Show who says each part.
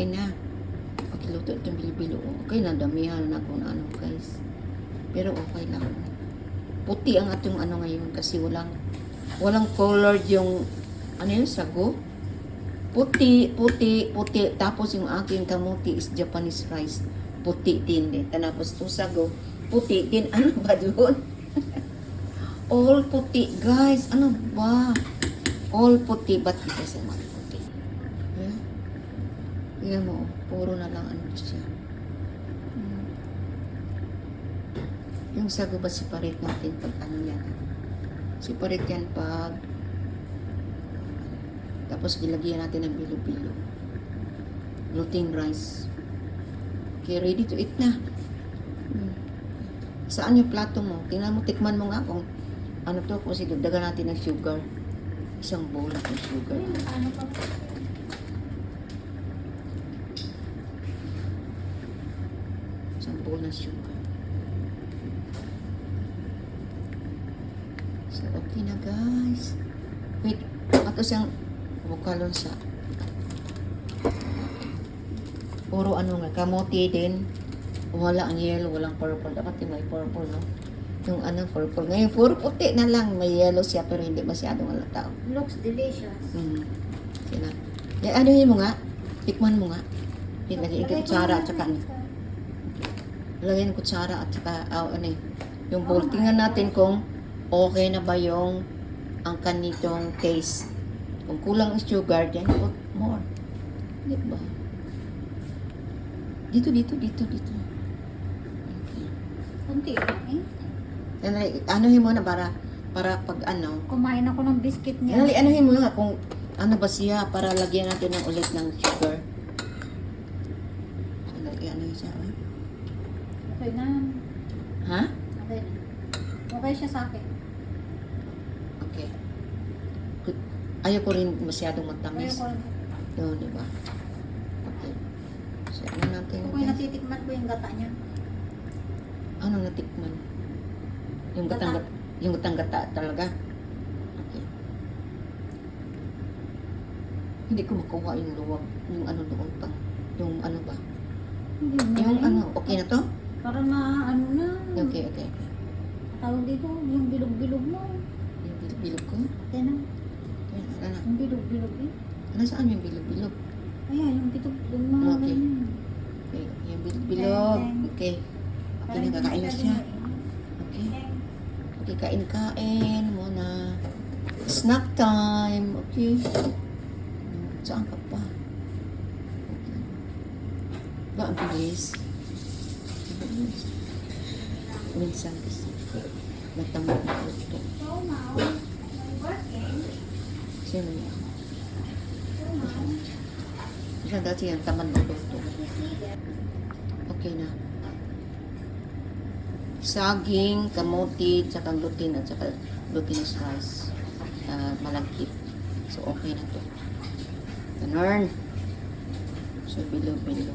Speaker 1: kain na. Pakiluto itong bilo-bilo. Okay, nadamihan na kung ano guys. Pero okay lang. Puti ang atong ano ngayon kasi walang colored yung ano yun, sago. Puti. Tapos yung aking kamuti is Japanese rice. Puti din. Tapos itong sago, puti din. Ano ba doon? All puti, guys. Ano ba? All puti. Ba't ito sa mga puti? Yeah? Tingnan mo, puro na lang ano siya. Yung sago ba separate natin pag ano yan? Separate yan pag tapos gilagyan natin ng bilo-bilo. Gluten rice. Okay, ready to eat na. Saan yung plato mo? Tingnan mo, tikman mo nga kung ano to, kasi dagdagan natin ng sugar. Isang bowl ng sugar. Isang bowl ng sugar. So, okay na guys. Wait, ato siyang bukalon sa puro ano nga, kamote din. Wala ang yellow, walang purple. Dapat yung may purple, no? Yung ano, purple. Ngayon, puro puti na lang. May yellow siya, pero hindi masyadong halata.
Speaker 2: Looks delicious.
Speaker 1: Sina. Ano yun mo nga? Tikman mo nga. Lagyan yung kutsara at saka ano. Lagyan yung kutsara at saka, ano eh. Yung bowl. Tingnan natin kung okay na ba yung ang kanitong taste. Kung kulang ang sugar, then put more. Di ba? Dito.
Speaker 2: Kunti lang eh.
Speaker 1: Anuhin mo na para pag ano.
Speaker 2: Kumain ako ng biscuit niya.
Speaker 1: Anuhin mo nga kung ano ba siya para lagyan natin ng ulit ng sugar. Ano siya?
Speaker 2: Okay na.
Speaker 1: Ha?
Speaker 2: Okay na. Okay siya sa akin.
Speaker 1: Okay. Ayaw ko rin masyadong matamis.
Speaker 2: Ayaw ko rin.
Speaker 1: Yun, di ba? Okay. So, ano natin?
Speaker 2: Okay, natitikman ko yung gata niya.
Speaker 1: Ano natikman? Yung
Speaker 2: Gata.
Speaker 1: gata talaga. Okay. Hindi ko makuha yung luwag. Yung ano doon pang. Yung ano ba?
Speaker 2: Hindi na
Speaker 1: Yung
Speaker 2: eh.
Speaker 1: ano, okay na to?
Speaker 2: Parang na ano na.
Speaker 1: Okay.
Speaker 2: Tawag dito, yung bilog-bilog mo.
Speaker 1: Yung bilog-bilog ko?
Speaker 2: Yan na.
Speaker 1: Yan, ano?
Speaker 2: Yung bilog-bilog eh.
Speaker 1: Nasaan yung bilog-bilog?
Speaker 2: Ayan, yung bilog, yung mga
Speaker 1: Okay.
Speaker 2: ganyan.
Speaker 1: Okay, yung bilog-bilog. Okay. Okay, nakakain na siya. Okay. Okay, kain muna. Snack time. Okay. Saan ka pa? Okay. Ba, ang bilis. Minsan kasi natamad na ito.
Speaker 2: So now, I'm working.
Speaker 1: Sino yan? Siya dati yan, tamad na ito. Okay na. Saging, kamote, tsaka gluten at tsaka glutinous rice. Malagkit. So, okay na to. Ganun. So, bilo-bilo.